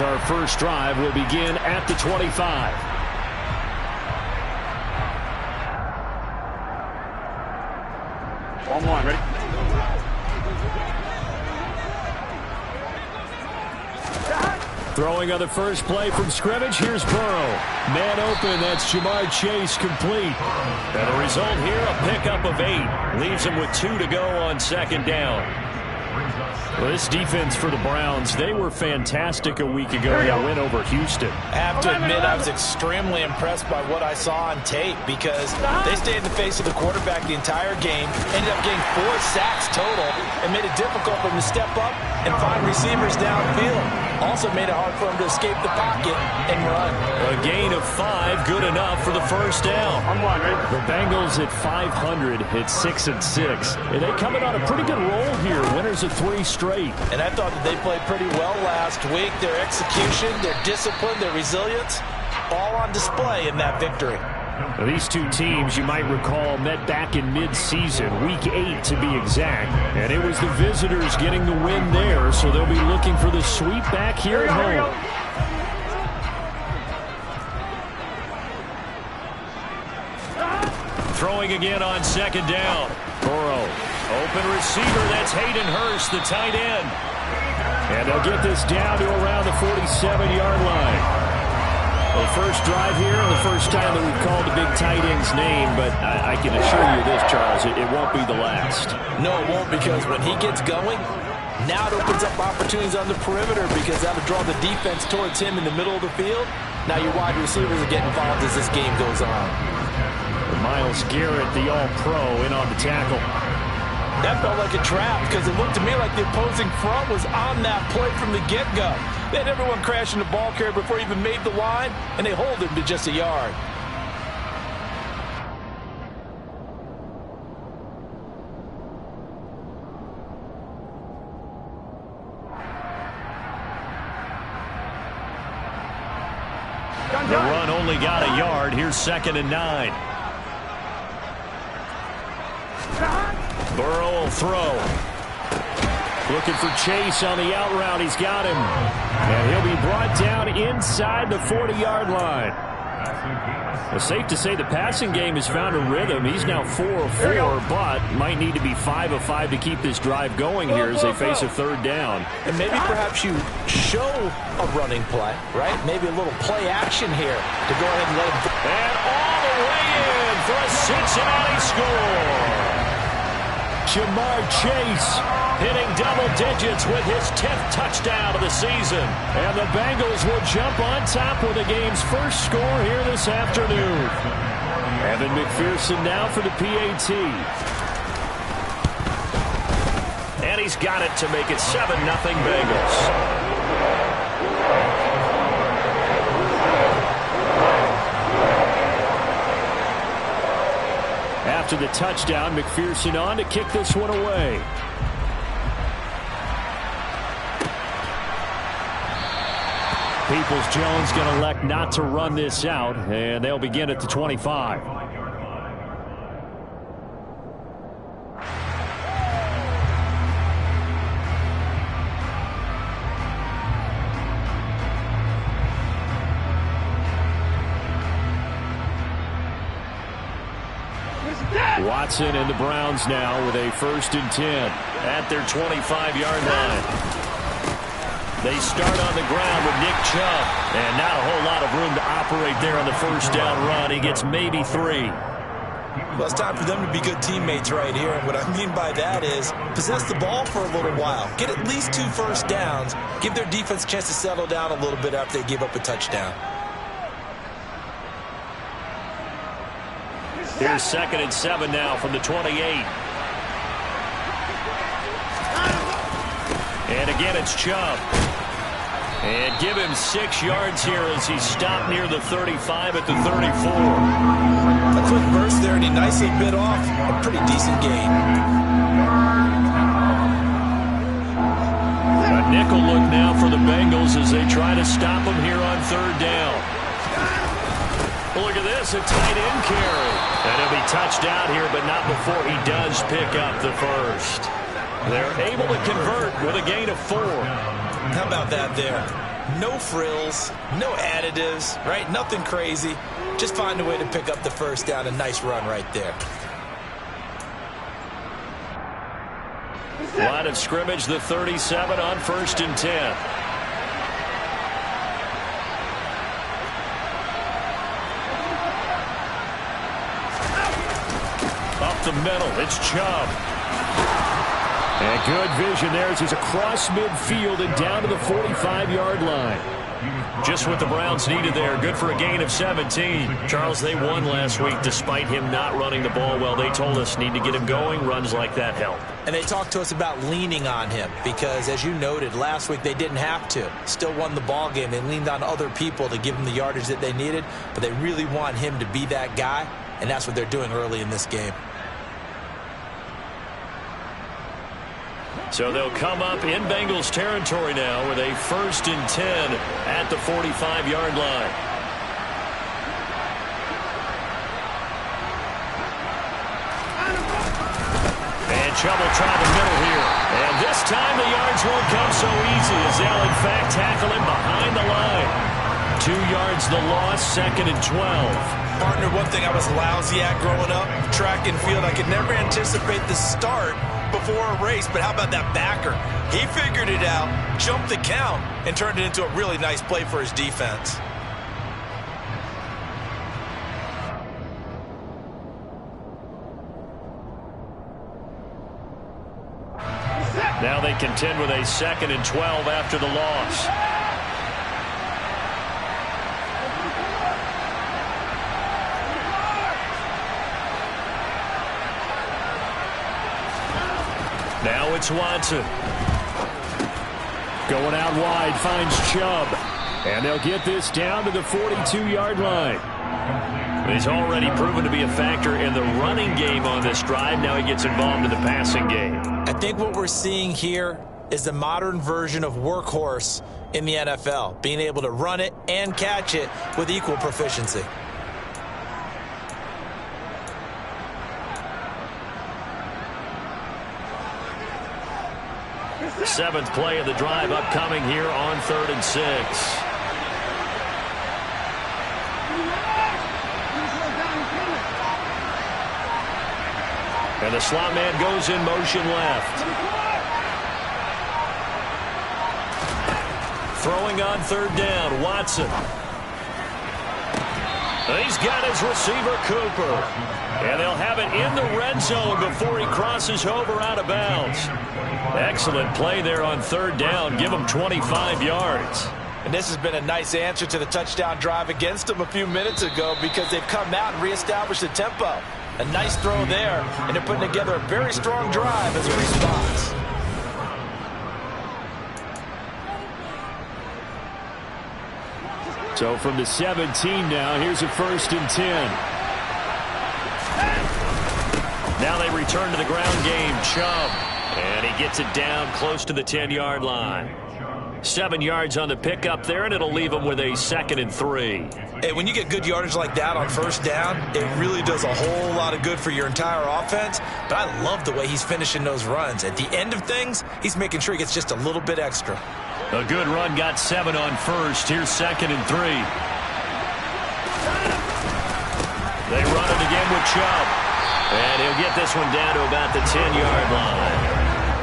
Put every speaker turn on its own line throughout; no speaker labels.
Our first drive will begin at the 25.
One, ready?
Throwing on the first play from scrimmage, here's Burrow. Man open, that's Jamar Chase complete. And the result here, a pickup of 8. Leaves him with 2 to go on second down. Well, this defense for the Browns, they were fantastic a week ago in a win over Houston.
I have to admit I was extremely impressed by what I saw on tape because they stayed in the face of the quarterback the entire game, ended up getting 4 sacks total, and made it difficult for them to step up and find receivers downfield. Also made it hard for them to escape the pocket and run.
A gain of 5, good enough for the first down. The Bengals at 500 hit 6-6. And they coming on a pretty good roll here, winners of 3 straight.
And I thought that they played pretty well last week. Their execution, their discipline, their resilience, all on display in that victory.
Now, these two teams, you might recall, met back in mid-season, week 8 to be exact. And it was the visitors getting the win there, so they'll be looking for the sweep back here at home. Throwing again on second down. Burrow. Open receiver, that's Hayden Hurst, the tight end. And they'll get this down to around the 47-yard line. Well, first drive here and the first time that we've called the big tight end's name, but I can assure you this, Charles, it won't be the last.
No, it won't, because when he gets going, now it opens up opportunities on the perimeter because that'll draw the defense towards him in the middle of the field. Now your wide receivers are getting involved as this game goes on.
Myles Garrett, the all-pro, in on the tackle.
That felt like a trap because it looked to me like the opposing front was on that play from the get-go. They had everyone crashing the ball carrier before he even made the line, and they hold him to just a yard.
The run only got a yard. Here's 2nd and 9. Burrow will throw. Looking for Chase on the out route. He's got him. And he'll be brought down inside the 40-yard line. Well, safe to say the passing game has found a rhythm. He's now 4 of 4, but might need to be 5 of 5 to keep this drive going here as they face a 3rd down.
And maybe perhaps you show a running play, right? Maybe a little play action here to go ahead and let him.
And all the way in for a Cincinnati score. Jamar Chase hitting double digits with his 10th touchdown of the season. And the Bengals will jump on top with the game's first score here this afternoon. Evan McPherson now for the PAT. And he's got it to make it 7-0 Bengals. After the touchdown, McPherson on to kick this one away. Peoples-Jones going to elect not to run this out, and they'll begin at the 25. Watson and the Browns now with a 1st and 10 at their 25-yard line. They start on the ground with Nick Chubb, and not a whole lot of room to operate there on the first down run. He gets maybe 3.
Well, it's time for them to be good teammates right here. And what I mean by that is possess the ball for a little while. Get at least 2 first downs. Give their defense a chance to settle down a little bit after they give up a touchdown.
Here's 2nd and 7 now from the 28. And again, it's Chubb. And give him 6 yards here as he's stopped near the 35 at the 34.
A quick burst there, and he nicely bit off a pretty decent gain.
A nickel look now for the Bengals as they try to stop him here on 3rd down. Well, look at this, a tight end carry. And he'll be touched out here, but not before he does pick up the first. They're able to convert with a gain of 4.
How about that there? No frills, no additives, right? Nothing crazy. Just find a way to pick up the first down. A nice run right there.
Line of scrimmage, the 37 on 1st and 10. Up the middle, it's Chubb. And good vision there as he's across midfield and down to the 45-yard line. Just what the Browns needed there. Good for a gain of 17. Charles, they won last week despite him not running the ball well. They told us need to get him going. Runs like that help.
And they talked to us about leaning on him because, as you noted, last week they didn't have to. Still won the ball game. They leaned on other people to give them the yardage that they needed, but they really want him to be that guy, and that's what they're doing early in this game.
So they'll come up in Bengals territory now with a 1st and 10 at the 45-yard line. And Chubb will try the middle here. And this time the yards won't come so easy as they'll in fact tackle him behind the line. 2 yards the loss, 2nd and 12.
Partner, one thing I was lousy at growing up, track and field, I could never anticipate the start before a race, but how about that backer? He figured it out, jumped the count, and turned it into a really nice play for his defense.
Now they contend with a 2nd and 12 after the loss. Now it's Watson. Going out wide, finds Chubb. And they'll get this down to the 42-yard line. He's already proven to be a factor in the running game on this drive. Now he gets involved in the passing game.
I think what we're seeing here is the modern version of workhorse in the NFL, being able to run it and catch it with equal proficiency.
Seventh play of the drive upcoming here on 3rd and 6. And the slot man goes in motion left. Throwing on 3rd down, Watson. He's got his receiver, Cooper. And they'll have it in the red zone before he crosses over out of bounds. Excellent play there on 3rd down. Give him 25 yards.
And this has been a nice answer to the touchdown drive against them a few minutes ago because they've come out and reestablished the tempo. A nice throw there, and they're putting together a very strong drive as a response.
So from the 17 now, here's a 1st and 10. Now they return to the ground game. Chubb. And he gets it down close to the 10-yard line. 7 yards on the pickup there, and it'll leave him with a 2nd and 3.
Hey, when you get good yardage like that on 1st down, it really does a whole lot of good for your entire offense. But I love the way he's finishing those runs. At the end of things, he's making sure he gets just a little bit extra.
A good run, got 7 on 1st. Here's 2nd and 3. They run it again with Chubb. And he'll get this one down to about the 10-yard line.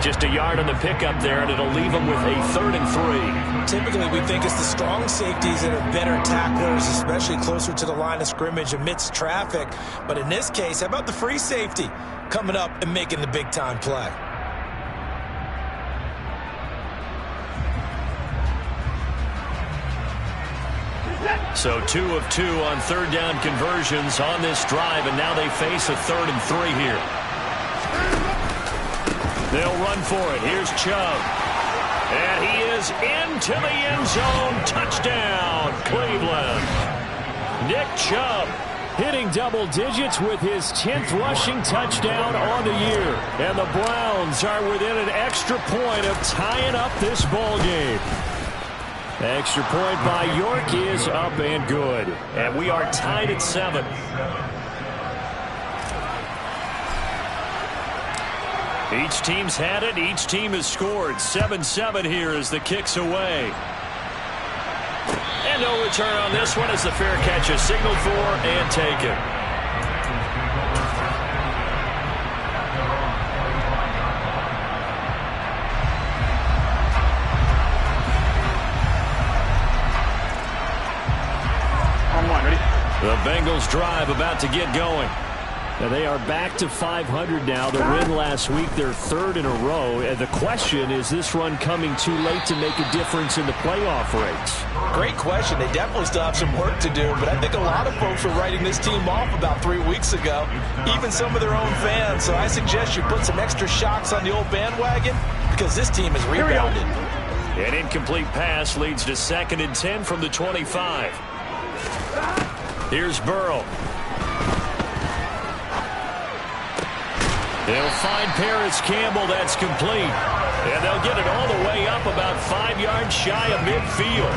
Just a yard on the pickup there, and it'll leave him with a 3rd and 3.
Typically, we think it's the strong safeties that are better tacklers, especially closer to the line of scrimmage amidst traffic. But in this case, how about the free safety coming up and making the big-time play?
So 2 of 2 on 3rd down conversions on this drive, and now they face a 3rd and 3 here. They'll run for it. Here's Chubb. And he is into the end zone. Touchdown, Cleveland. Nick Chubb hitting double digits with his 10th rushing touchdown on the year. And the Browns are within an extra point of tying up this ball game. Extra point by York is up and good. And we are tied at 7. Each team's had it. Each team has scored. 7-7 here as the kick's away. no return on this one as the fair catch is signaled for and taken. The Bengals drive about to get going. Now they are back to 500 now. The win last week, their third in a row. And the question is this run coming too late to make a difference in the playoff race?
Great question. They definitely still have some work to do, but I think a lot of folks were writing this team off about 3 weeks ago, even some of their own fans. So I suggest you put some extra shocks on the old bandwagon because this team has rebounded.
An incomplete pass leads to 2nd and 10 from the 25. Here's Burrow. They'll find Paris Campbell. That's complete. And they'll get it all the way up about 5 yards shy of midfield.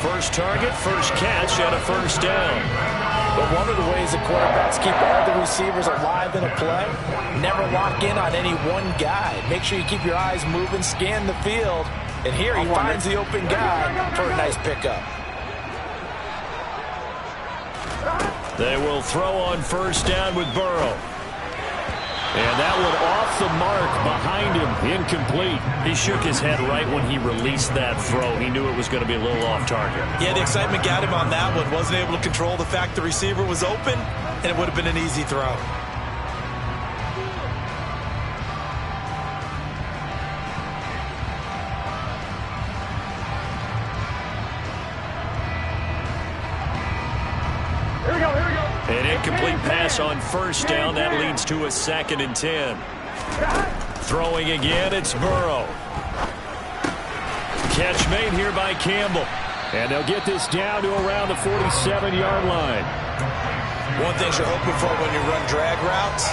First target, first catch, and a first down.
But one of the ways that quarterbacks keep all the receivers alive in a play, never lock in on any one guy. Make sure you keep your eyes moving, scan the field. And here he finds the open guy for a nice pickup.
They will throw on first down with Burrow. And that one off the mark behind him, incomplete. He shook his head right when he released that throw. He knew it was going to be a little off target.
Yeah, the excitement got him on that one. Wasn't able to control the fact the receiver was open, and it would have been an easy throw.
An incomplete pass on first down. That leads to a 2nd and 10. Throwing again, it's Burrow. Catch made here by Campbell. And they'll get this down to around the 47-yard line.
One thing you're hoping for when you run drag routes,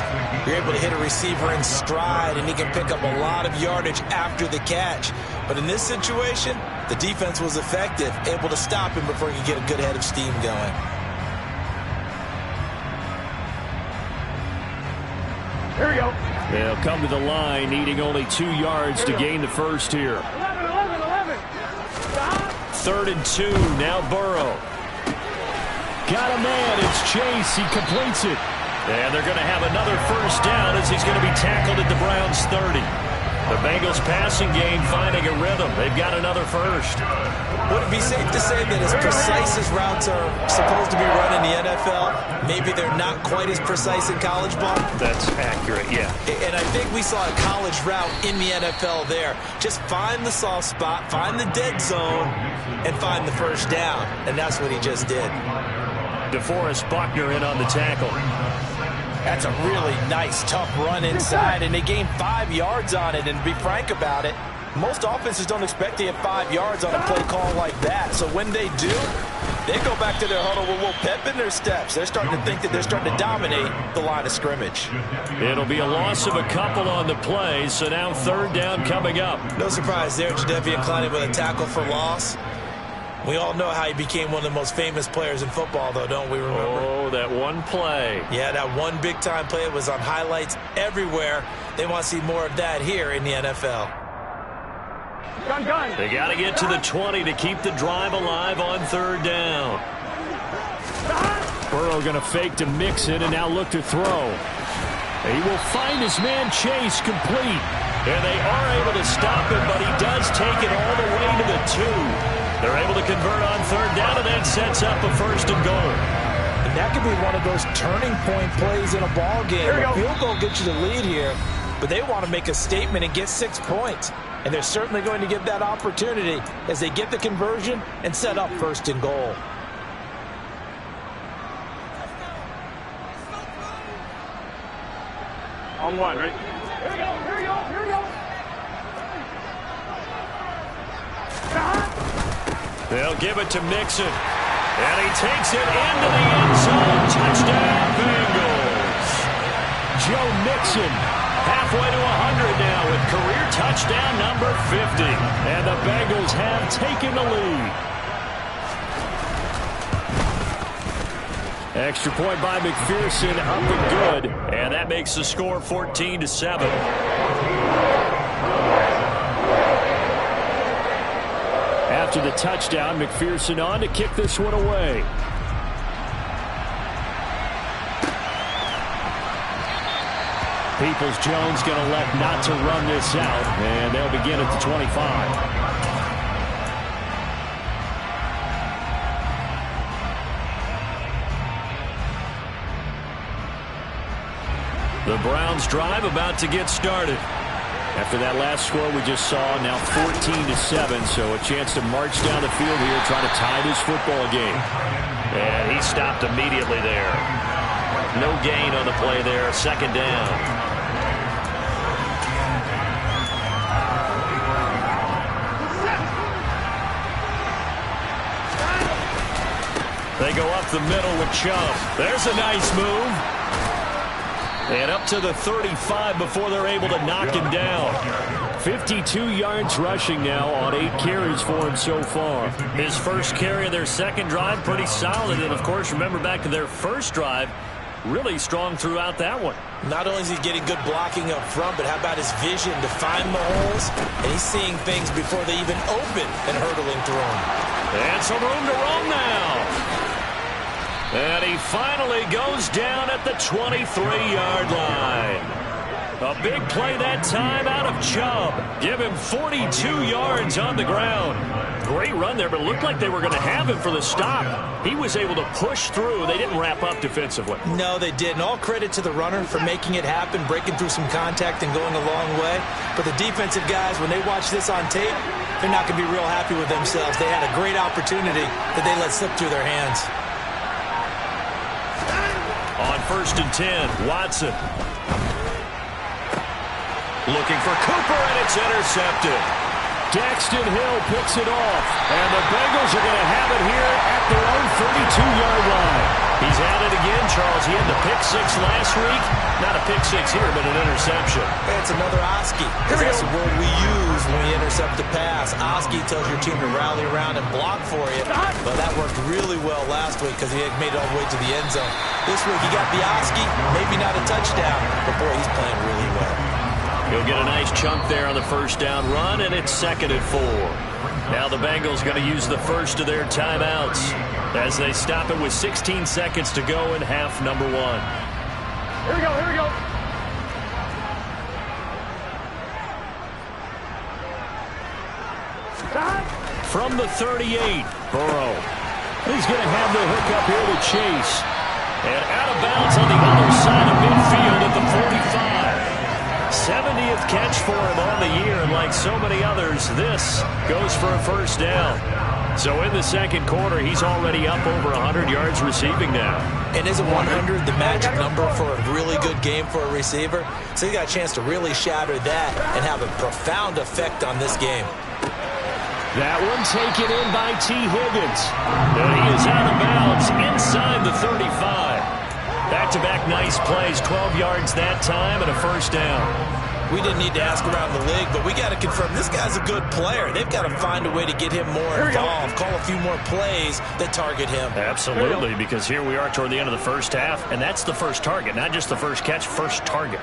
you're able to hit a receiver in stride, and he can pick up a lot of yardage after the catch. But in this situation, the defense was effective, able to stop him before he could get a good head of steam going.
Here we go. They'll come to the line, needing only 2 yards to gain the first here. 3rd and 2, now Burrow. Got a man, it's Chase, he completes it. And they're going to have another first down as he's going to be tackled at the Browns' 30. The Bengals passing game finding a rhythm. They've got another first.
Would it be safe to say that as precise as routes are supposed to be run in the NFL, maybe they're not quite as precise in college ball?
That's accurate, yeah.
And I think we saw a college route in the NFL there. Just find the soft spot, find the dead zone, and find the first down. And that's what he just did.
DeForest Buckner in on the tackle.
That's a really nice, tough run inside, and they gained 5 yards on it. And to be frank about it, most offenses don't expect to get 5 yards on a play call like that. So when they do, they go back to their huddle with a little pep in their steps. They're starting to think that they're starting to dominate the line of scrimmage.
It'll be a loss of a couple on the play, so now 3rd down coming up.
No surprise there, Jadeveon Clowney with a tackle for loss. We all know how he became one of the most famous players in football, though, don't we remember?
Oh, that one play.
Yeah, that one big-time play was on highlights everywhere. They want to see more of that here in the NFL.
They got to get to the 20 to keep the drive alive on 3rd down. Burrow going to fake to Mixon and now look to throw. He will find his man Chase complete. And they are able to stop him, but he does take it all the way to the 2. They're able to convert on 3rd down, and that sets up a 1st and goal.
And that could be one of those turning point plays in a ball game. A field goal gets you the lead here, but they want to make a statement and get 6 points. And they're certainly going to get that opportunity as they get the conversion and set up 1st and goal.
On 1, right? Here we go, here we go, here we go.
They'll give it to Mixon. And he takes it into the end zone. Touchdown, Bengals. Joe Mixon halfway to 100 now with career touchdown number 50. And the Bengals have taken the lead. Extra point by McPherson, up and good. And that makes the score 14-7. After after the touchdown. McPherson on to kick this one away. Peoples-Jones going to elect not to run this out, and they'll begin at the 25. The Browns drive about to get started. After that last score we just saw, now 14-7, so a chance to march down the field here, trying to tie this football game.
And he stopped immediately there. No gain on the play there, second down.
They go up the middle with Chubb. There's a nice move. And up to the 35 before they're able to knock him down. 52 yards rushing now on 8 carries for him so far.
His first carry of their second drive, pretty solid. And, of course, remember back to their first drive, really strong throughout that one.
Not only is he getting good blocking up front, but how about his vision to find the holes? And he's seeing things before they even open and hurdling through them.
And some room to roam now. And he finally goes down at the 23-yard line. A big play that time out of Chubb. Give him 42 yards on the ground. Great run there, but it looked like they were going to have him for the stop. He was able to push through. They didn't wrap up defensively.
No, they didn't. All credit to the runner for making it happen, breaking through some contact and going a long way. But the defensive guys, when they watch this on tape, they're not going to be real happy with themselves. They had a great opportunity that they let slip through their hands.
On 1st and 10, Watson. Looking for Cooper, and it's intercepted. Daxton Hill picks it off, and the Bengals are going to have it here at their own 32-yard line. He's at it again, Charles. He had the pick 6 last week. Not a pick 6 here, but an interception.
It's another Oski. That's the word we use when we intercept a pass. Oski tells your team to rally around and block for you. But that worked really well last week because he had made it all the way to the end zone. This week he got the Oski, maybe not a touchdown, but boy, he's playing really well.
He'll get a nice chunk there on the first down run, and it's 2nd and 4. Now the Bengals going to use the first of their timeouts as they stop it with 16 seconds to go in half number 1.
Here we go, here we go.
From the 38, Burrow. He's going to have the hook up here to Chase. And out of bounds on the other side of midfield at the 45. 70th catch for him on the year, and like so many others, this goes for a first down. So in the second quarter, he's already up over 100 yards receiving now.
And isn't 100 the magic number for a really good game for a receiver? So he got a chance to really shatter that and have a profound effect on this game.
That one taken in by T. Higgins. And he is out of bounds inside the 35. Back-to-back nice plays, 12 yards that time and a first down.
We didn't need to ask around the league, but we got to confirm this guy's a good player. They've got to find a way to get him more involved, call a few more plays that target him.
Absolutely, because here we are toward the end of the first half, and that's the first target, not just the first catch, first target.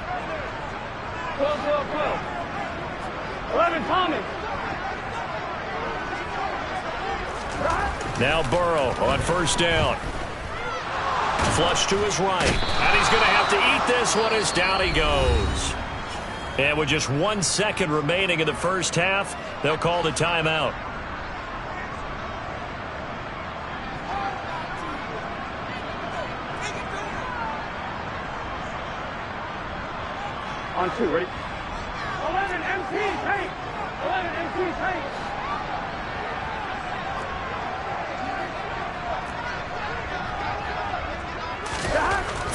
12, 12, 12. 11, Tommy.
Now Burrow on first down. Flush to his right. And he's going to have to eat this one as down he goes. And with just 1 second remaining in the first half, they'll call the timeout.
On 2, ready? 11, MC, take. 11, MC, take.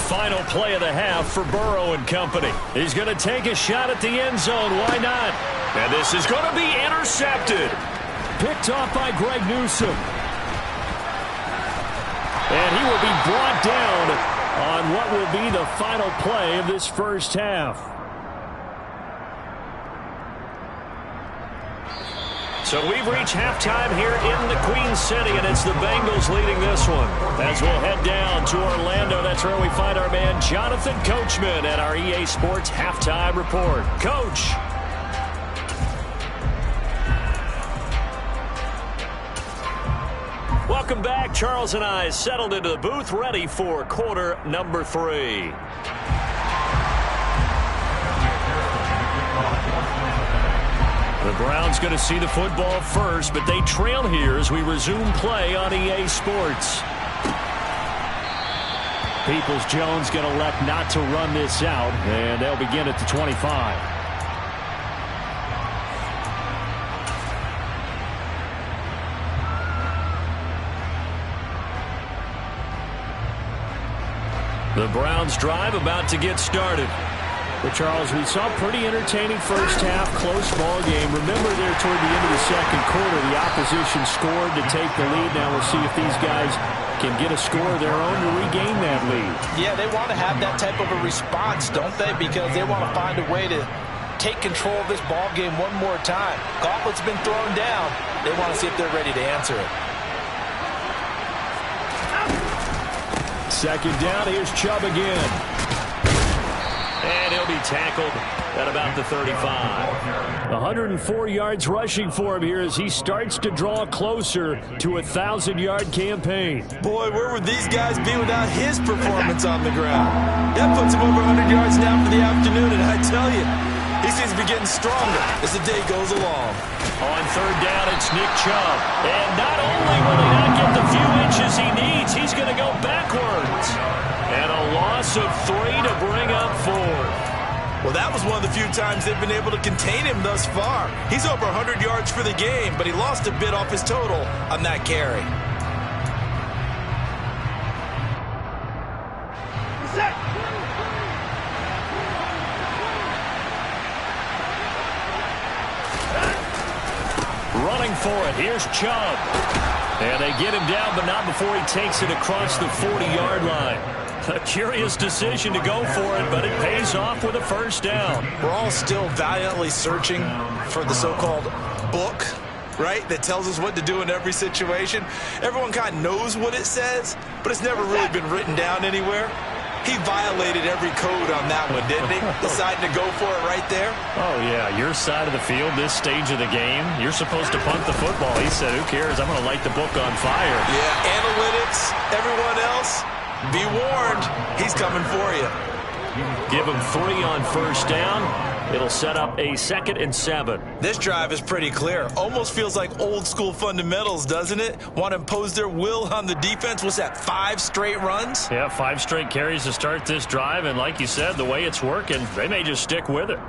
Final play of the half for Burrow and company. He's going to take a shot at the end zone. Why not? And this is going to be intercepted. Picked off by Greg Newsome. And he will be brought down on what will be the final play of this first half. So we've reached halftime here in the Queen City, and it's the Bengals leading this one. As we'll head down to Orlando, that's where we find our man Jonathan Coachman at our EA Sports Halftime Report. Coach.
Welcome back. Charles and I settled into the booth, ready for quarter number 3. The Browns going to see the football first, but they trail here as we resume play on EA Sports. Peoples-Jones going to elect not to run this out, and they'll begin at the 25. The Browns drive about to get started. But Charles, we saw pretty entertaining first half, close ball game. Remember there toward the end of the second quarter, the opposition scored to take the lead. Now we'll see if these guys can get a score of their own to regain that lead.
Yeah, they want to have that type of a response, don't they? Because they want to find a way to take control of this ball game one more time. Gauntlet's been thrown down. They want to see if they're ready to answer it.
Second down, here's Chubb again. And he'll be tackled at about the 35. 104 yards rushing for him here as he starts to draw closer to a 1,000-yard campaign.
Boy, where would these guys be without his performance on the ground? That puts him over 100 yards now for the afternoon, and I tell you, he seems to be getting stronger as the day goes along.
On third down, it's Nick Chubb. And not only will he not get the few inches he needs, he's going to go backwards. And a loss of 3 to bring up 4.
Well, that was one of the few times they've been able to contain him thus far. He's over 100 yards for the game, but he lost a bit off his total on that carry.
Running for it. Here's Chubb. And they get him down, but not before he takes it across the 40-yard line. A curious decision to go for it, but it pays off with a first down.
We're all still valiantly searching for the so-called book, right, that tells us what to do in every situation. Everyone kind of knows what it says, but it's never really been written down anywhere. He violated every code on that one, didn't he? Deciding to go for it right there.
Oh, yeah, your side of the field, this stage of the game, you're supposed to punt the football. He said, who cares? I'm going to light the book on fire.
Yeah, analytics, everyone else, be warned, he's coming for you.
Give him 3 on first down. It'll set up a 2nd and 7.
This drive is pretty clear. Almost feels like old school fundamentals, doesn't it? Want to impose their will on the defense. What's that, 5 straight runs?
Yeah, 5 straight carries to start this drive. And like you said, the way it's working, they may just stick with it.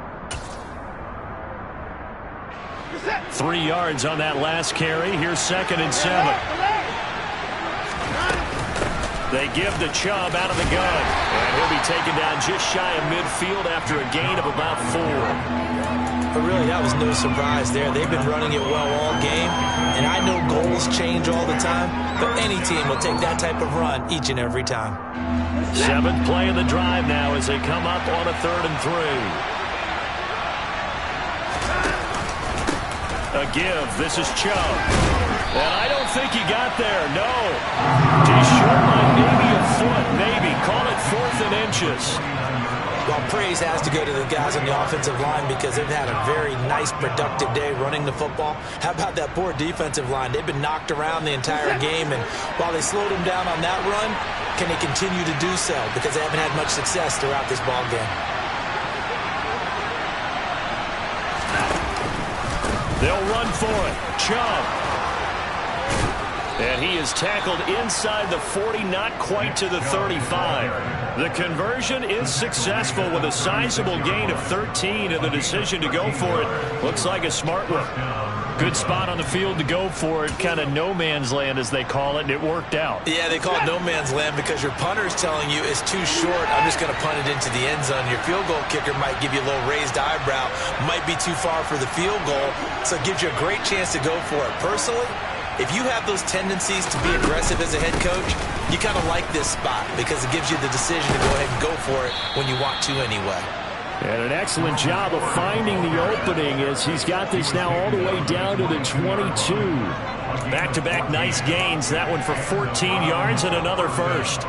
3 yards on that last carry. Here's 2nd and 7. They give the Chubb out of the gun. And he'll be taken down just shy of midfield after a gain of about 4.
But really, that was no surprise there. They've been running it well all game. And I know goals change all the time, but any team will take that type of run each and every time.
7th play of the drive now as they come up on a 3rd and 3. A give. This is Chubb. And I don't think he got there. No. He's short by maybe a foot. Maybe. Call it 4th and inches.
Well, praise has to go to the guys on the offensive line because they've had a very nice, productive day running the football. How about that poor defensive line? They've been knocked around the entire game, and while they slowed them down on that run, can they continue to do so? Because they haven't had much success throughout this ball game.
They'll run for it. Chubb. And he is tackled inside the 40, not quite to the 35. The conversion is successful with a sizable gain of 13, and the decision to go for it looks like a smart one. Good spot on the field to go for it, kind of no man's land as they call it, and it worked out.
Yeah, they call it no man's land because your punter is telling you it's too short. I'm just going to punt it into the end zone. Your field goal kicker might give you a little raised eyebrow, might be too far for the field goal, so it gives you a great chance to go for it. Personally, if you have those tendencies to be aggressive as a head coach, you kind of like this spot because it gives you the decision to go ahead and go for it when you want to anyway.
And an excellent job of finding the opening as he's got this now all the way down to the 22. Back-to-back nice gains. That one for 14 yards and another first.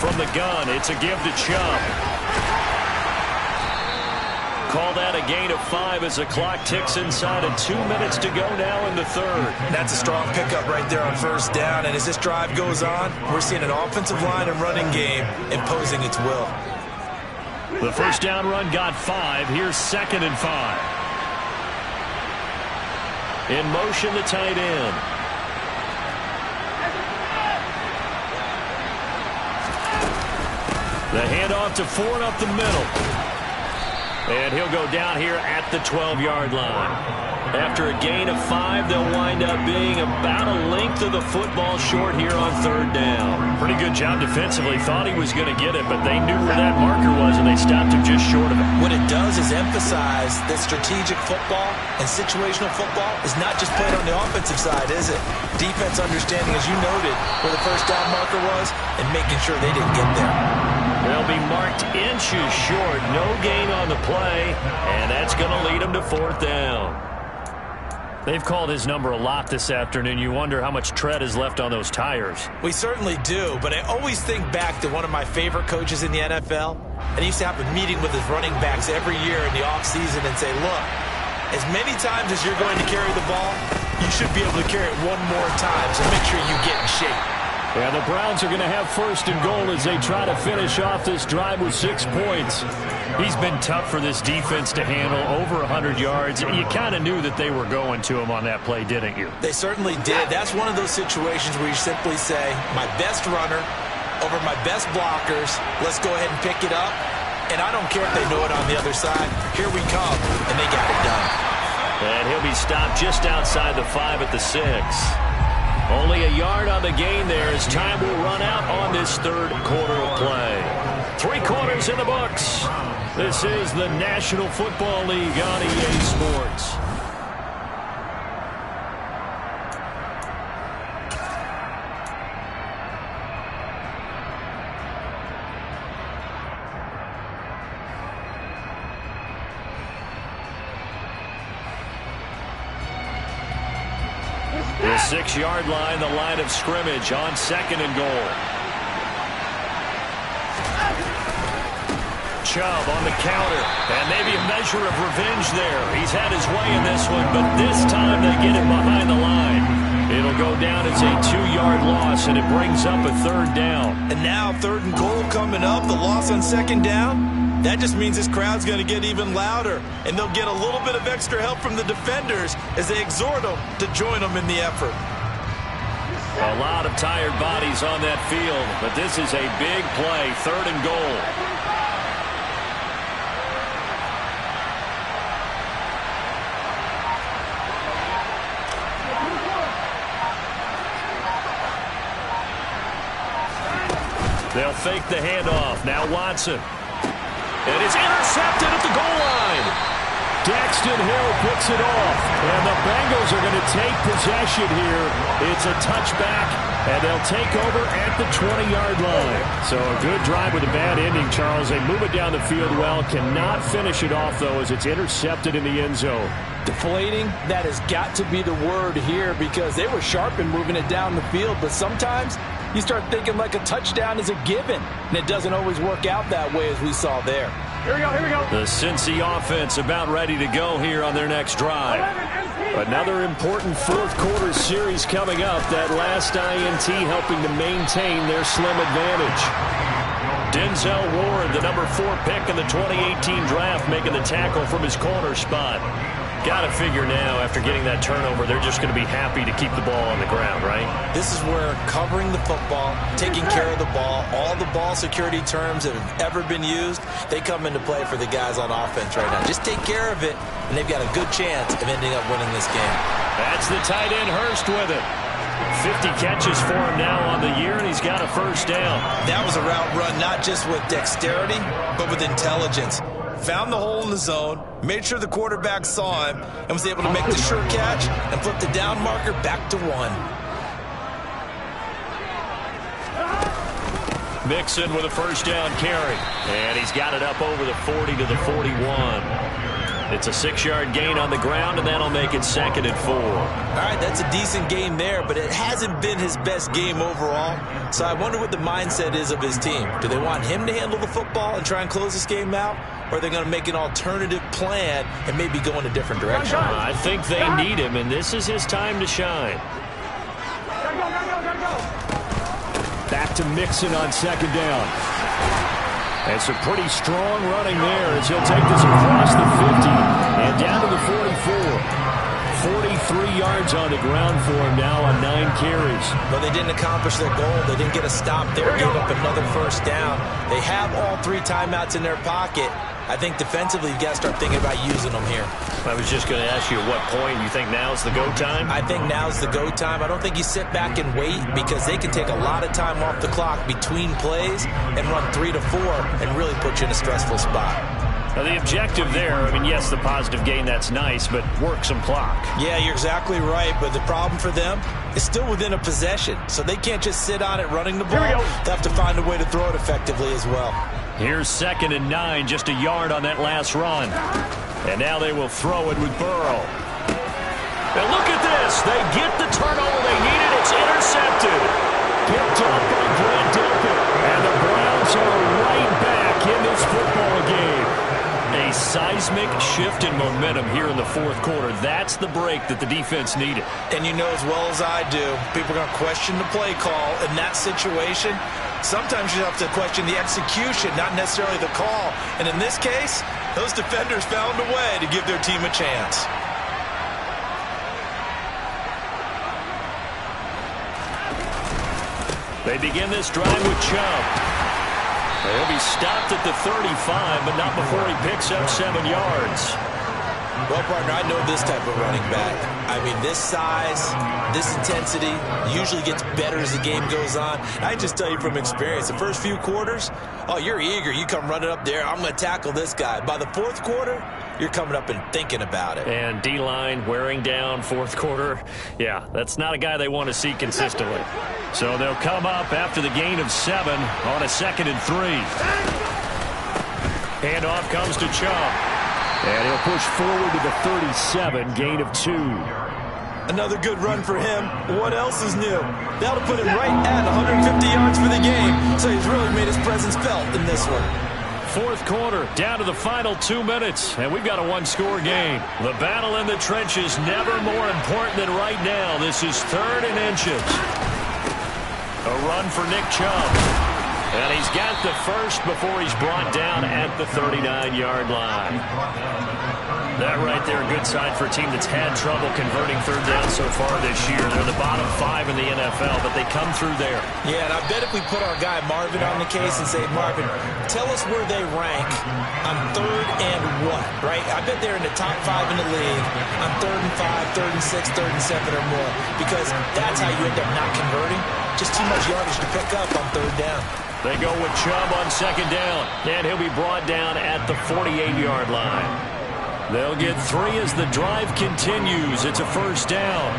from the gun. It's a give to Chubb. Call that a gain of 5 as the clock ticks inside and 2 minutes to go now in the third.
That's a strong pickup right there on first down. And as this drive goes on, we're seeing an offensive line and running game imposing its will.
The first down run got 5. Here's 2nd and 5. In motion, the tight end. The handoff to Ford up the middle. And he'll go down here at the 12-yard line. After a gain of 5, they'll wind up being about a length of the football short here on third down. Pretty good job defensively. Thought he was going to get it, but they knew where that marker was, and they stopped him just short of it.
What it does is emphasize that strategic football and situational football is not just played on the offensive side, is it? Defense understanding, as you noted, where the first down marker was and making sure they didn't get there.
They'll be marked inches short. No gain on the play, and that's going to lead them to 4th down. They've called his number a lot this afternoon. You wonder how much tread is left on those tires.
We certainly do, but I always think back to one of my favorite coaches in the NFL, and he used to have a meeting with his running backs every year in the offseason and say, look, as many times as you're going to carry the ball, you should be able to carry it one more time, so make sure you get in shape.
Yeah, the Browns are going to have 1st and goal as they try to finish off this drive with 6 points. He's been tough for this defense to handle, over 100 yards. You kind of knew that they were going to him on that play, didn't you?
They certainly did. That's one of those situations where you simply say, my best runner over my best blockers, let's go ahead and pick it up. And I don't care if they know it on the other side. Here we come, and they got it done.
And he'll be stopped just outside the 5 at the 6. Only a yard on the gain there as time will run out on this third quarter of play. 3 quarters in the books. This is the National Football League on EA Sports. The 6-yard line, the line of scrimmage on 2nd and goal. Chubb on the counter, and maybe a measure of revenge there. He's had his way in this one, but this time they get him behind the line. It'll go down as a 2-yard loss, and it brings up a 3rd down.
And now 3rd and goal coming up, the loss on 2nd down. That just means this crowd's going to get even louder, and they'll get a little bit of extra help from the defenders as they exhort them to join them in the effort.
A lot of tired bodies on that field, but this is a big play, 3rd and goal. They'll fake the handoff. Now Watson. And it's intercepted at the goal line. Daxton Hill picks it off. And the Bengals are going to take possession here. It's a touchback, and they'll take over at the 20-yard line. So a good drive with a bad ending, Charles. They move it down the field well. Cannot finish it off, though, as it's intercepted in the end zone.
Deflating, that has got to be the word here because they were sharp in moving it down the field, but sometimes you start thinking like a touchdown is a given, and it doesn't always work out that way as we saw there.
Here we go, here we go.
The Cincy offense about ready to go here on their next drive. Another important 4th quarter series coming up. That last INT helping to maintain their slim advantage. Denzel Ward, the number 4 pick in the 2018 draft, making the tackle from his corner spot. Got to figure now, after getting that turnover, they're just going to be happy to keep the ball on the ground, right?
This is where covering the football, taking care of the ball, all the ball security terms that have ever been used, they come into play for the guys on offense right now. Just take care of it, and they've got a good chance of ending up winning this game.
That's the tight end Hurst with it. 50 catches for him now on the year, and he's got a 1st down.
That was a route run not just with dexterity, but with intelligence. Found the hole in the zone, made sure the quarterback saw him, and was able to make the sure catch and flip the down marker back to 1.
Mixon with a 1st down carry, and he's got it up over the 40 to the 41. It's a 6-yard gain on the ground, and that'll make it 2nd and 4.
All right, that's a decent game there, but it hasn't been his best game overall. So I wonder what the mindset is of his team. Do they want him to handle the football and try and close this game out? Or are they going to make an alternative plan and maybe go in a different direction?
I think they need him, and this is his time to shine. Back to Mixon on 2nd down. And some pretty strong running there as he'll take this across the 50 and down to the 44. 43 yards on the ground for him now on 9 carries.
But they didn't accomplish their goal. They didn't get a stop there, gave up another first down. They have all 3 timeouts in their pocket. I think defensively you got to start thinking about using them here.
I was just going to ask you at what point you think now's the go time?
I think now's the go time. I don't think you sit back and wait because they can take a lot of time off the clock between plays and run 3 to 4 and really put you in a stressful spot.
Now the objective there, I mean, yes, the positive gain, that's nice, but work some clock.
Yeah, you're exactly right, but the problem for them is still within a possession, so they can't just sit on it running the ball. They have to find a way to throw it effectively as well.
Here's 2nd and 9, just a yard on that last run. And now they will throw it with Burrow. Now look at this. They get the turnover they needed. It's intercepted. Picked up by Brad Delpit. And the Browns are right back in this football game. A seismic shift in momentum here in the 4th quarter. That's the break that the defense needed.
And you know as well as I do, people are going to question the play call in that situation. Sometimes you have to question the execution, not necessarily the call. And in this case, those defenders found a way to give their team a chance.
They begin this drive with Chubb. He'll be stopped at the 35, but not before he picks up 7 yards.
Well, partner, I know this type of running back. I mean, this size, this intensity usually gets better as the game goes on. I just tell you from experience, the first few quarters, oh, you're eager. You come running up there, I'm going to tackle this guy. By the 4th quarter, you're coming up and thinking about it.
And D-line wearing down 4th quarter. Yeah, that's not a guy they want to see consistently. So they'll come up after the gain of 7 on a 2nd and 3. Handoff comes to Chubb. And he'll push forward to the 37, gain of 2.
Another good run for him. What else is new? That'll put him right at 150 yards for the game. So he's really made his presence felt in this one.
4th quarter, down to the final 2 minutes, and we've got a 1-score game. The battle in the trenches never more important than right now. This is 3rd and inches. A run for Nick Chubb. And he's got the first before he's brought down at the 39-yard line. That right there, a good sign for a team that's had trouble converting 3rd down so far this year. They're the bottom 5 in the NFL, but they come through there.
Yeah, and I bet if we put our guy Marvin on the case and say, Marvin, tell us where they rank on 3rd and what, right? I bet they're in the top 5 in the league on 3rd and 5, 3rd and 6, 3rd and 7 or more, because that's how you end up not converting. Just too much yardage to pick up on 3rd down.
They go with Chubb on 2nd down, and he'll be brought down at the 48-yard line. They'll get 3 as the drive continues. It's a 1st down.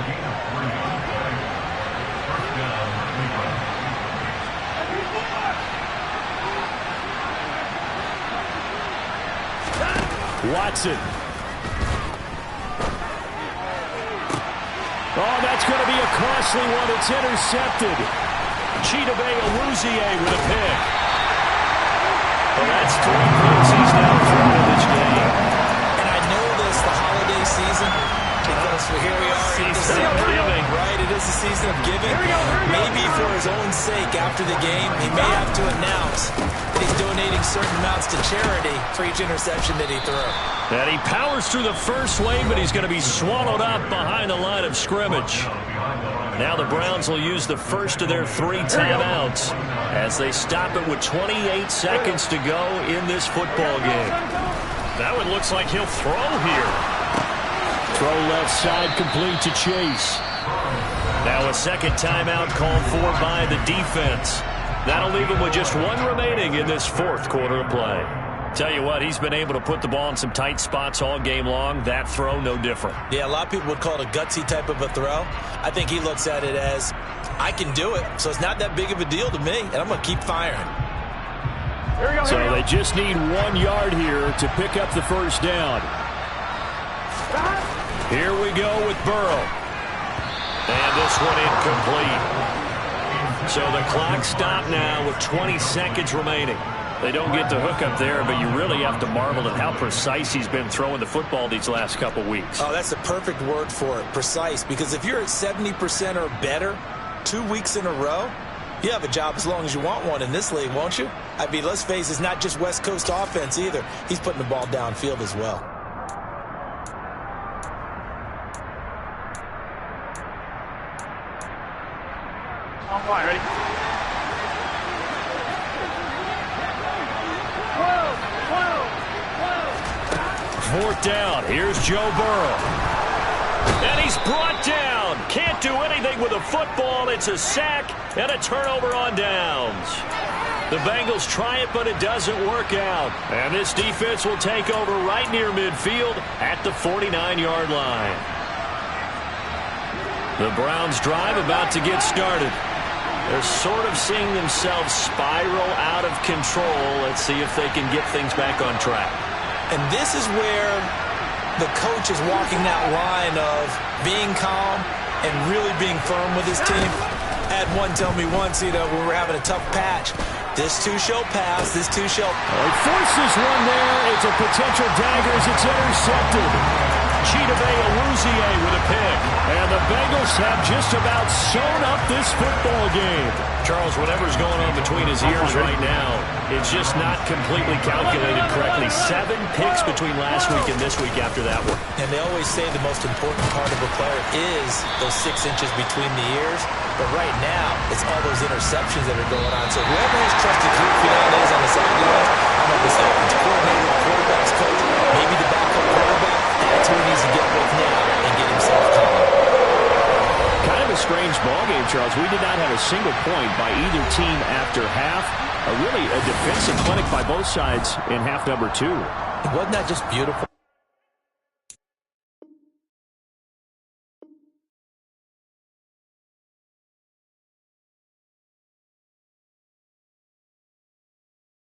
Watson. Oh, that's going to be a costly one. It's intercepted. Chidobe Awuzie with a pick. Well, that's 3 picks he's now thrown in this game.
And I know this, the holiday season, because here we are in December, right? It is the season of giving. Maybe for his own sake, after the game, he may have to announce that he's donating certain amounts to charity for each interception that he throws.
And he powers through the first wave, but he's going to be swallowed up behind the line of scrimmage. Now the Browns will use the first of their 3 timeouts as they stop it with 28 seconds to go in this football game. That one looks like he'll throw here. Throw left side complete to Chase. Now a 2nd timeout called for by the defense. That'll leave him with just 1 remaining in this 4th quarter of play. Tell you what, he's been able to put the ball in some tight spots all game long. That throw, no different.
Yeah, a lot of people would call it a gutsy type of a throw. I think he looks at it as, I can do it, so it's not that big of a deal to me, and I'm going to keep firing.
So they just need 1 yard here to pick up the 1st down. Here we go with Burrow. And this one incomplete. So the clock stopped now with 20 seconds remaining.
They don't get the hook up there, but you really have to marvel at how precise he's been throwing the football these last couple weeks.
Oh, that's the perfect word for it, precise. Because if you're at 70% or better 2 weeks in a row, you have a job as long as you want one in this league, won't you? I mean, let's face it, it's not just West Coast offense either. He's putting the ball downfield as well.
On fire, ready?
4th down. Here's Joe Burrow. And he's brought down. Can't do anything with a football. It's a sack and a turnover on downs. The Bengals try it, but it doesn't work out. And this defense will take over right near midfield at the 49-yard line. The Browns drive about to get started. They're sort of seeing themselves spiral out of control. Let's see if they can get things back on track.
And this is where the coach is walking that line of being calm and really being firm with his team. I had one tell me once, we were having a tough patch. This too shall pass. This too shall.
He forces one there. It's a potential dagger as it's intercepted. Chidobe Awuzie with a pick. And the Bengals have just about sewn up this football game. Charles, whatever's going on between his ears right now, it's just not completely calculated correctly. 7 picks between last week and this week after that one.
And they always say the most important part of a player is those 6 inches between the ears. But right now, it's all those interceptions that are going on. So whoever his trusted group is on the sidelines, I don't know if it's the offensive coordinator, the quarterback's coach, maybe the backup quarterback, that's who he needs to get with now and get himself calm.
Kind of a strange ballgame, Charles. We did not have a single point by either team after half. Really a defensive clinic by both sides in half number 2.
Wasn't that just beautiful?